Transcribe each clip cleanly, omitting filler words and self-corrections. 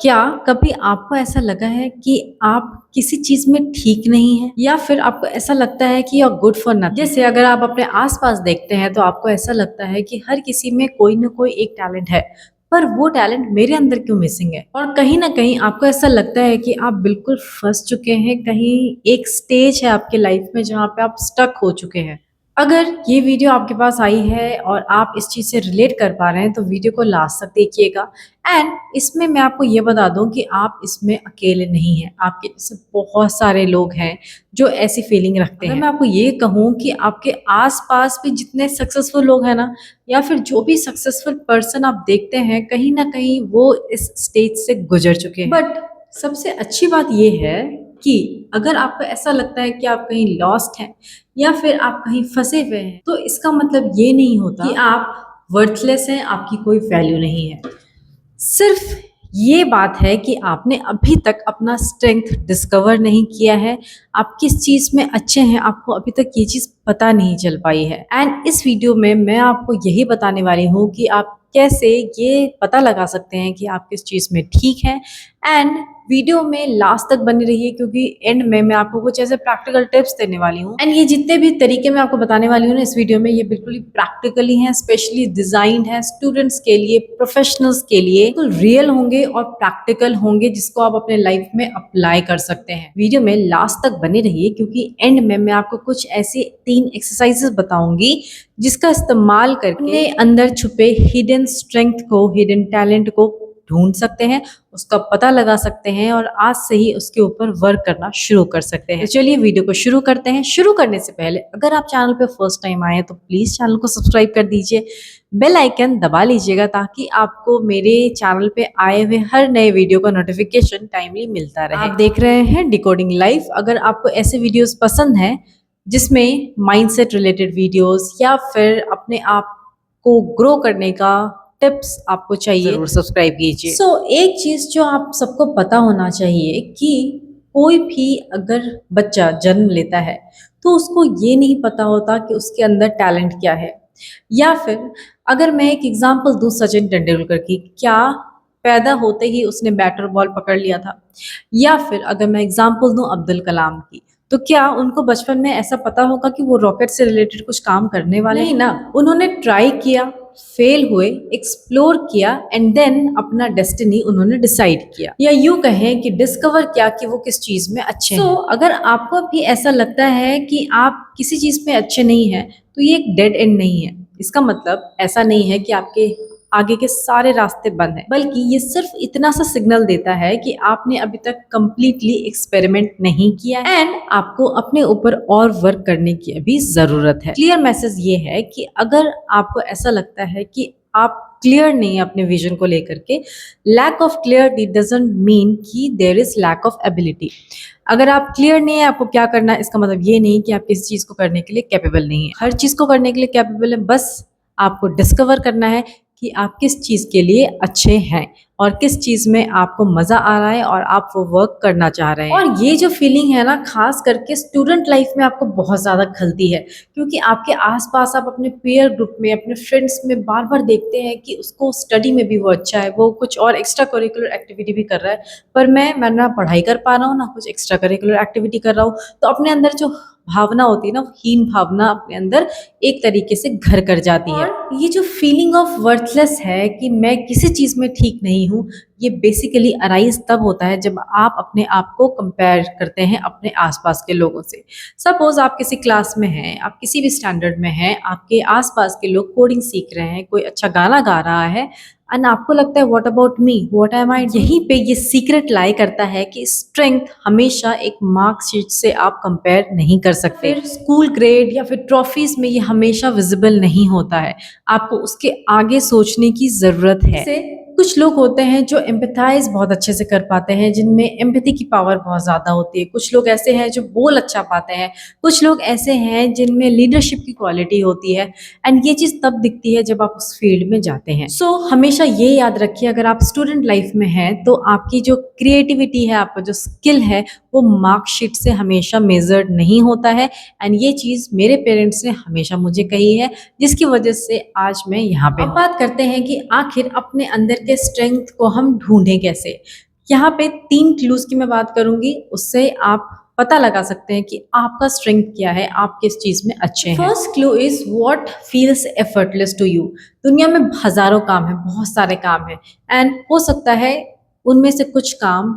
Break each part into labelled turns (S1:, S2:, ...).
S1: क्या कभी आपको ऐसा लगा है कि आप किसी चीज में ठीक नहीं है या फिर आपको ऐसा लगता है कि you are good for nothing? जैसे अगर आप अपने आसपास देखते हैं तो आपको ऐसा लगता है कि हर किसी में कोई ना कोई एक टैलेंट है, पर वो टैलेंट मेरे अंदर क्यों मिसिंग है? और कहीं ना कहीं आपको ऐसा लगता है कि आप बिल्कुल फंस चुके हैं, कहीं एक स्टेज है आपके लाइफ में जहाँ पे आप स्टक हो चुके हैं। अगर ये वीडियो आपके पास आई है और आप इस चीज़ से रिलेट कर पा रहे हैं तो वीडियो को लास्ट तक देखिएगा। एंड इसमें मैं आपको ये बता दूं कि आप इसमें अकेले नहीं हैं, आपके जैसे बहुत सारे लोग हैं जो ऐसी फीलिंग रखते हैं। अगर मैं आपको ये कहूँ कि आपके आसपास भी जितने सक्सेसफुल लोग हैं ना, या फिर जो भी सक्सेसफुल पर्सन आप देखते हैं, कहीं ना कहीं वो इस स्टेज से गुजर चुके हैं। बट सबसे अच्छी बात ये है कि अगर आपको ऐसा लगता है कि आप कहीं लॉस्ट हैं या फिर आप कहीं फंसे हुए हैं, तो इसका मतलब ये नहीं होता कि आप वर्थलेस हैं, आपकी कोई वैल्यू नहीं है। सिर्फ ये बात है कि आपने अभी तक अपना स्ट्रेंथ डिस्कवर नहीं किया है। आप किस चीज़ में अच्छे हैं, आपको अभी तक ये चीज़ पता नहीं चल पाई है। एंड इस वीडियो में मैं आपको यही बताने वाली हूँ कि आप कैसे ये पता लगा सकते हैं कि आप किस चीज़ में ठीक हैं। एंड वीडियो में लास्ट तक बनी रहिए, क्योंकि एंड में मैं आपको कुछ ऐसे प्रैक्टिकल टिप्स देने वाली हूँ। एंड ये जितने भी तरीके मैं आपको बताने वाली हूँ ना इस वीडियो में, ये बिल्कुल ही प्रैक्टिकली हैं, स्पेशली डिजाइंड है स्टूडेंट्स के लिए, प्रोफेशनल्स के लिए। बिल्कुल रियल होंगे और प्रैक्टिकल होंगे, जिसको आप अपने लाइफ में अप्लाई कर सकते हैं। वीडियो में लास्ट तक बने रहिए, क्योंकि एंड में मैं आपको कुछ ऐसी 3 एक्सरसाइजेस बताऊंगी जिसका इस्तेमाल करके अंदर छुपे हिडन स्ट्रेंथ को, हिडन टैलेंट को ढूंढ सकते हैं, उसका पता लगा सकते हैं और आज से ही उसके ऊपर वर्क करना शुरू कर सकते हैं। तो चलिए वीडियो को शुरू करते हैं। शुरू करने से पहले अगर आप चैनल पे फर्स्ट टाइम आए तो प्लीज चैनल को सब्सक्राइब कर दीजिए, बेल आइकन दबा लीजिएगा ताकि आपको मेरे चैनल पे आए हुए हर नए वीडियो का नोटिफिकेशन टाइमली मिलता रहे। आप देख रहे हैं डिकोडिंग लाइफ। अगर आपको ऐसे वीडियोस पसंद हैं जिसमें माइंडसेट रिलेटेड वीडियोस या फिर अपने आप को ग्रो करने का टिप्स आपको चाहिए, जरूर सब्सक्राइब कीजिए। एक चीज जो आप सबको पता होना चाहिए कि कोई भी अगर बच्चा जन्म लेता है तो उसको ये नहीं पता होता कि उसके अंदर टैलेंट क्या है। या फिर अगर मैं एक एग्जांपल दूं सचिन तेंदुलकर की, क्या पैदा होते ही उसने बैट और बॉल पकड़ लिया था? या फिर अगर मैं एग्जांपल दूं अब्दुल कलाम की, तो क्या उनको बचपन में ऐसा पता होगा कि वो रॉकेट से रिलेटेड कुछ काम करने वाले नहीं ना। उन्होंने ट्राई किया, फेल हुए, एक्सप्लोर किया एंड देन अपना डेस्टिनी उन्होंने डिसाइड किया, या यूं कहें कि डिस्कवर किया कि वो किस चीज में अच्छे हैं। अगर आपको भी ऐसा लगता है कि आप किसी चीज में अच्छे नहीं हैं, तो ये एक डेड एंड नहीं है। इसका मतलब ऐसा नहीं है कि आपके आगे के सारे रास्ते बंद हैं, बल्कि ये सिर्फ इतना सा सिग्नल देता है कि आपने अभी तक कंप्लीटली एक्सपेरिमेंट नहीं किया एंड आपको अपने ऊपर और वर्क करने की अभी जरूरत है। क्लियर मैसेज ये है कि अगर आपको ऐसा लगता है कि आप क्लियर नहीं है अपने विजन को लेकर के, lack of clarity doesn't mean कि there is lack of ability. अगर आप क्लियर नहीं है आपको क्या करना है, इसका मतलब ये नहीं कि आप किसी चीज को करने के लिए कैपेबल नहीं है। हर चीज को करने के लिए कैपेबल है, बस आपको डिस्कवर करना है कि आप किस चीज के लिए अच्छे हैं और किस चीज में आपको मजा आ रहा है और आप वो वर्क करना चाह रहे हैं। और ये जो फीलिंग है ना, खास करके स्टूडेंट लाइफ में आपको बहुत ज्यादा खलती है, क्योंकि आपके आसपास आप अपने पीयर ग्रुप में, अपने फ्रेंड्स में बार बार देखते हैं कि उसको स्टडी में भी वो अच्छा है, वो कुछ और एक्स्ट्रा करिकुलर एक्टिविटी भी कर रहा है, पर मैं ना पढ़ाई कर पा रहा हूँ ना कुछ एक्स्ट्रा करिकुलर एक्टिविटी कर रहा हूँ। तो अपने अंदर जो भावना होती है ना, हीन भावना अपने अंदर एक तरीके से घर कर जाती है। और ये जो फीलिंग ऑफ वर्थलेस है कि मैं किसी चीज में ठीक नहीं हूँ, ये बेसिकली अराइज तब होता है जब आप अपने आप को कंपेयर करते हैं अपने आसपास के लोगों से। सपोज आप किसी क्लास में हैं, आप किसी भी स्टैंडर्ड में हैं, आपके आसपास के लोग कोडिंग सीख रहे हैं, कोई अच्छा गाना गा रहा है, एंड आपको लगता है what about me, what am I. यहीं पे ये सीक्रेट लाई करता है कि स्ट्रेंथ हमेशा एक मार्कशीट से आप कंपेयर नहीं कर सकते। फिर स्कूल ग्रेड या फिर ट्रॉफीज में ये हमेशा विजिबल नहीं होता है, आपको उसके आगे सोचने की जरूरत है। कुछ लोग होते हैं जो एम्पैथाइज बहुत अच्छे से कर पाते हैं, जिनमें एम्पैथी की पावर बहुत ज्यादा होती है। कुछ लोग ऐसे हैं जो बोल अच्छा पाते हैं, कुछ लोग ऐसे हैं जिनमें लीडरशिप की क्वालिटी होती है, एंड ये चीज तब दिखती है जब आप उस फील्ड में जाते हैं। हमेशा ये याद रखिए, अगर आप स्टूडेंट लाइफ में हैं तो आपकी जो क्रिएटिविटी है, आपका जो स्किल है, वो मार्कशीट से हमेशा मेजर्ड नहीं होता है। एंड ये चीज मेरे पेरेंट्स ने हमेशा मुझे कही है, जिसकी वजह से आज मैं यहाँ पे। अब बात करते हैं कि आखिर अपने अंदर के स्ट्रेंथ को हम ढूंढें कैसे। यहाँ पे 3 क्लूज की मैं बात करूंगी, उससे आप पता लगा सकते हैं कि आपका स्ट्रेंथ क्या है, आप किस चीज में अच्छे हैं। First clue is what feels effortless to you. दुनिया में हजारों काम है, बहुत सारे काम है, एंड हो सकता है उनमें से कुछ काम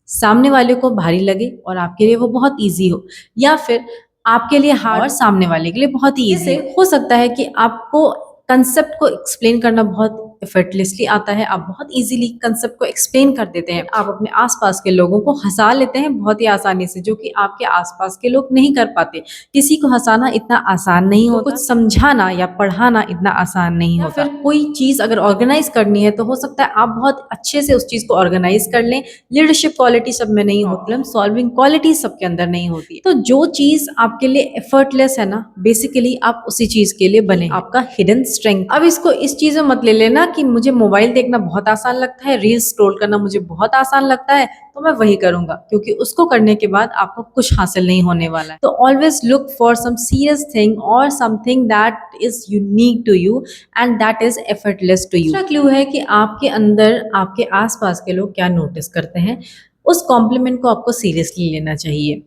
S1: सामने वाले को भारी लगे और आपके लिए वो बहुत ईजी हो, या फिर आपके लिए हार्ड और सामने वाले के लिए बहुत ही ईजी हो सकता है कि आपको कंसेप्ट को एक्सप्लेन करना बहुत एफर्टलेसली आता है, आप बहुत इजीली कंसेप्ट को एक्सप्लेन कर देते हैं, आप अपने आसपास के लोगों को हंसा लेते हैं बहुत ही आसानी से, जो कि आपके आसपास के लोग नहीं कर पाते। किसी को हंसाना इतना आसान नहीं होता, कुछ समझाना या पढ़ाना इतना आसान नहीं होता। फिर कोई चीज अगर ऑर्गेनाइज करनी है तो हो सकता है आप बहुत अच्छे से उस चीज को ऑर्गेनाइज कर लें। लीडरशिप क्वालिटी सब में नहीं होती, प्रॉब्लम सॉल्विंग क्वालिटी सबके अंदर नहीं होती। तो जो चीज आपके लिए एफर्टलेस है ना, बेसिकली आप उसी चीज के लिए बने, आपका हिडन स्ट्रेंथ। अब इसको इस चीज में मत ले लेना कि मुझे मोबाइल देखना बहुत आसान लगता है, रील्स स्क्रॉल करना मुझे बहुत आसान लगता है तो मैं वही करूंगा, क्योंकि उसको करने के बाद आपको कुछ हासिल नहीं होने वाला है। तो always look for some serious thing और something that is unique to you and that is effortless to you. दूसरा क्लू है कि आपके अंदर आपके आसपास के लोग क्या नोटिस करते हैं, उस कॉम्प्लीमेंट को आपको सीरियसली लेना चाहिए,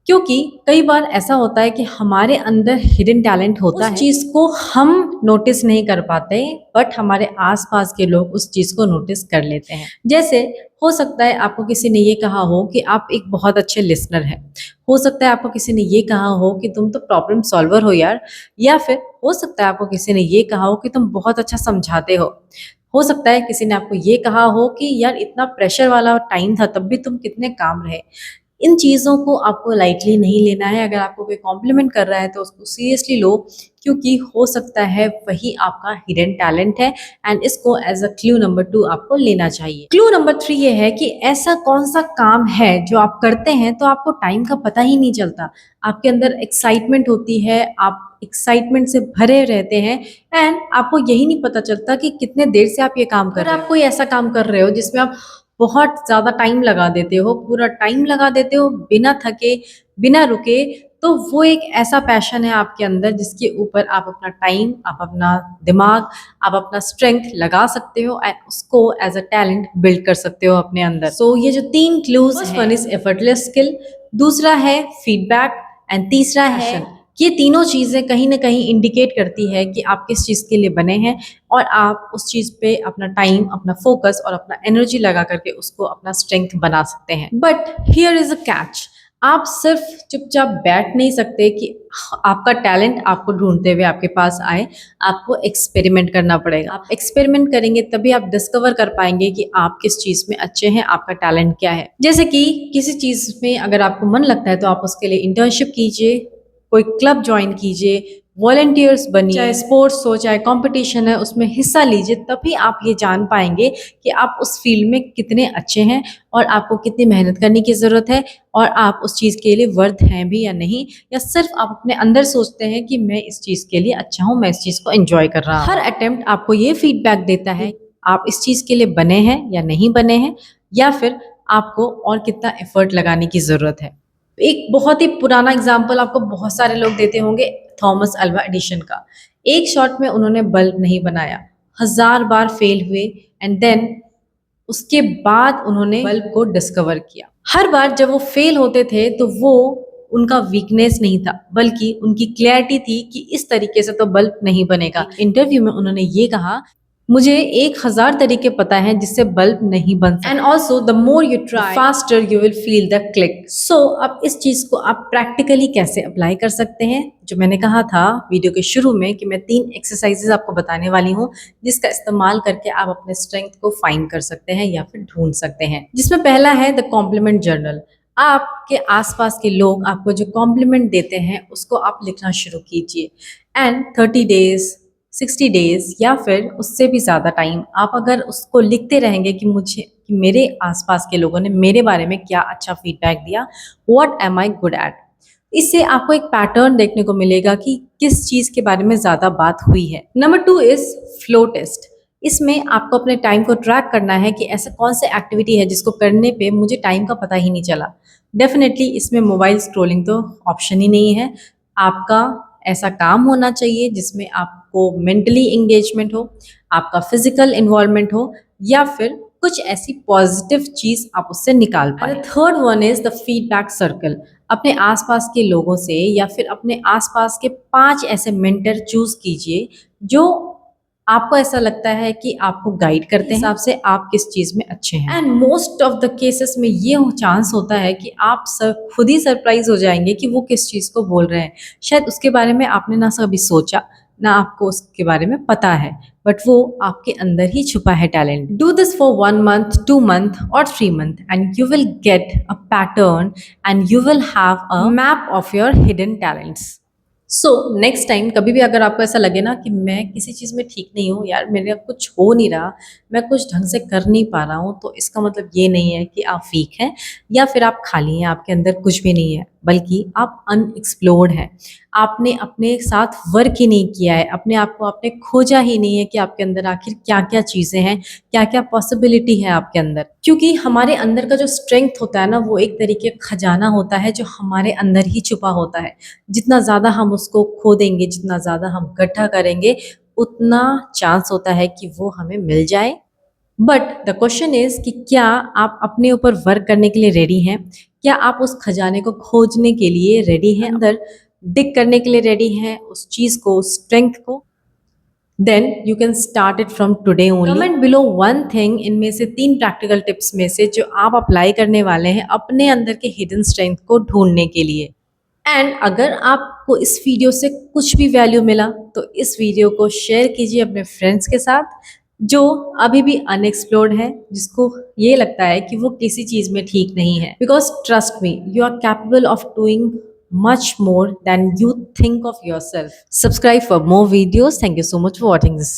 S1: क्योंकि कई बार ऐसा होता है कि हमारे अंदर हिडन टैलेंट होता है, उस चीज को हम नोटिस नहीं कर पाते, बट हमारे आसपास के लोग उस चीज को नोटिस कर लेते हैं। जैसे हो सकता है आपको किसी ने ये कहा हो कि आप एक बहुत अच्छे लिसनर हैं, हो सकता है आपको किसी ने ये कहा हो कि तुम तो प्रॉब्लम सॉल्वर हो यार, या फिर हो सकता है आपको किसी ने ये कहा हो कि तुम बहुत अच्छा समझाते हो सकता है किसी ने आपको ये कहा हो कि यार इतना प्रेशर वाला टाइम था तब भी तुम कितने काम रहे। इन चीज़ों को आपको लाइटली नहीं लेना है। अगर आपको कोई कॉम्प्लीमेंट कर रहा है तो उसको सीरियसली लो, क्योंकि हो सकता है वही आपका हिडन टैलेंट है, एंड इसको एज अ क्लू नंबर 2 आपको लेना चाहिए। क्लू नंबर 3 ये है कि ऐसा कौन सा काम है जो आप करते हैं तो आपको टाइम का पता ही नहीं चलता, आपके अंदर एक्साइटमेंट होती है, आप एक्साइटमेंट से भरे रहते हैं, एंड आपको यही नहीं पता चलता कि कितने देर से आप ये काम कर रहे हो। आप कोई ऐसा काम कर रहे हो जिसमें आप बहुत ज़्यादा टाइम लगा देते हो, पूरा टाइम लगा देते हो बिना थके, बिना रुके, तो वो एक ऐसा पैशन है आपके अंदर जिसके ऊपर आप अपना टाइम, आप अपना दिमाग, आप अपना स्ट्रेंथ लगा सकते हो एंड उसको एज अ टैलेंट बिल्ड कर सकते हो अपने अंदर। सो ये जो 3 क्लूज हैं, first one is effortless skill, दूसरा है फीडबैक, एंड तीसरा है ये तीनों चीज़ें कहीं ना कहीं इंडिकेट करती है कि आप किस चीज़ के लिए बने हैं, और आप उस चीज़ पे अपना टाइम, अपना फोकस और अपना एनर्जी लगा करके उसको अपना स्ट्रेंथ बना सकते हैं। But here is a catch, आप सिर्फ चुपचाप बैठ नहीं सकते कि आपका टैलेंट आपको ढूंढते हुए आपके पास आए, आपको एक्सपेरिमेंट करना पड़ेगा। आप एक्सपेरिमेंट करेंगे तभी आप डिस्कवर कर पाएंगे कि आप किस चीज़ में अच्छे हैं, आपका टैलेंट क्या है। जैसे कि किसी चीज़ में अगर आपको मन लगता है तो आप उसके लिए इंटर्नशिप कीजिए, कोई क्लब ज्वाइन कीजिए, वॉलंटियर्स बनिए, चाहे स्पोर्ट्स हो चाहे कंपटीशन है उसमें हिस्सा लीजिए, तभी आप ये जान पाएंगे कि आप उस फील्ड में कितने अच्छे हैं और आपको कितनी मेहनत करने की ज़रूरत है, और आप उस चीज़ के लिए वर्थ हैं भी या नहीं, या सिर्फ आप अपने अंदर सोचते हैं कि मैं इस चीज़ के लिए अच्छा हूँ, मैं इस चीज़ को एंजॉय कर रहा हूँ। हर अटेम्प्ट आपको ये फीडबैक देता है आप इस चीज़ के लिए बने हैं या नहीं बने हैं, या फिर आपको और कितना एफर्ट लगाने की ज़रूरत है। एक बहुत ही पुराना एग्जाम्पल आपको बहुत सारे लोग देते होंगे, थॉमस अल्वा एडिशन का। एक शॉट में उन्होंने बल्ब नहीं बनाया, 1000 बार फेल हुए, एंड देन उसके बाद उन्होंने बल्ब को डिस्कवर किया। हर बार जब वो फेल होते थे तो वो उनका वीकनेस नहीं था, बल्कि उनकी क्लैरिटी थी कि इस तरीके से तो बल्ब नहीं बनेगा। इंटरव्यू में उन्होंने ये कहा, मुझे 1000 तरीके पता है जिससे बल्ब नहीं बन सकता, and also the more you try faster you will feel the click. So अब इस चीज को आप प्रैक्टिकली कैसे अप्लाई कर सकते हैं, जो मैंने कहा था वीडियो के शुरू में कि मैं 3 एक्सरसाइजेस आपको बताने वाली हूँ, जिसका इस्तेमाल करके आप अपने स्ट्रेंथ को फाइंड कर सकते हैं या फिर ढूंढ सकते हैं। जिसमें पहला है द कॉम्प्लीमेंट जर्नल। आपके आसपास के लोग आपको जो कॉम्प्लीमेंट देते हैं उसको आप लिखना शुरू कीजिए, एंड 30 डेज 60 डेज या फिर उससे भी ज़्यादा टाइम आप अगर उसको लिखते रहेंगे कि मेरे आसपास के लोगों ने मेरे बारे में क्या अच्छा फीडबैक दिया, what am I good at, इससे आपको एक पैटर्न देखने को मिलेगा कि किस चीज़ के बारे में ज़्यादा बात हुई है। Number 2 is flow test. इसमें आपको अपने टाइम को ट्रैक करना है कि ऐसा कौन सा एक्टिविटी है जिसको करने पे मुझे टाइम का पता ही नहीं चला। डेफिनेटली इसमें मोबाइल स्क्रोलिंग तो ऑप्शन ही नहीं है। आपका ऐसा काम होना चाहिए जिसमें आप आपको मेंटली एंगेजमेंट हो, आपका फिजिकल इन्वॉल्वमेंट हो, या फिर कुछ ऐसी पॉजिटिव चीज आप उससे निकाल पाए। Third one is the feedback circle. अपने आसपास के लोगों से या फिर अपने आसपास के 5 ऐसे मेंटर चूज कीजिए जो आपको ऐसा लगता है कि आपको गाइड करते हैं हिसाब से आप किस चीज में अच्छे हैं। And most of the cases में ये चांस होता है कि आप खुद ही सरप्राइज हो जाएंगे कि वो किस चीज को बोल रहे हैं। शायद उसके बारे में आपने ना कभी सोचा, ना आपको उसके बारे में पता है, बट वो आपके अंदर ही छुपा है talent. Do this for 1 month, 2 month और 3 month and you will get a pattern and you will have a map of your hidden talents. So next time कभी भी अगर आपको ऐसा लगे ना कि मैं किसी चीज़ में ठीक नहीं हूँ यार, मेरे कुछ हो नहीं रहा, मैं कुछ ढंग से कर नहीं पा रहा हूँ, तो इसका मतलब ये नहीं है कि आप वीक हैं या फिर आप खाली हैं, आपके अंदर कुछ भी नहीं है, बल्कि आप अनएक्सप्लोर्ड हैं। आपने अपने साथ वर्क ही नहीं किया है, अपने आप को आपने खोजा ही नहीं है कि आपके अंदर आखिर क्या क्या चीज़ें हैं, क्या क्या पॉसिबिलिटी है आपके अंदर। क्योंकि हमारे अंदर का जो स्ट्रेंथ होता है ना, वो एक तरीके का खजाना होता है जो हमारे अंदर ही छुपा होता है। जितना ज़्यादा हम उसको खोदेंगे, जितना ज़्यादा हम इकट्ठा करेंगे, उतना चांस होता है कि वो हमें मिल जाए। बट द क्वेश्चन इज कि क्या आप अपने ऊपर वर्क करने के लिए रेडी हैं? क्या आप उस खजाने को खोजने के लिए रेडी हैं, अंदर डिग करने के लिए रेडी हैं उस चीज़ को, उस स्ट्रेंथ को? Then you can start it from today only. Comment below one thing, इनमें से 3 प्रैक्टिकल टिप्स में से जो आप अप्लाई करने वाले हैं अपने अंदर के हिडन स्ट्रेंथ को ढूंढने के लिए। एंड अगर आपको इस वीडियो से कुछ भी वैल्यू मिला तो इस वीडियो को शेयर कीजिए अपने फ्रेंड्स के साथ जो अभी भी अनएक्सप्लोर्ड है, जिसको ये लगता है कि वो किसी चीज में ठीक नहीं है। Because trust me, you are capable of doing much more than you think of yourself. Subscribe for more videos. Thank you so much for watching this.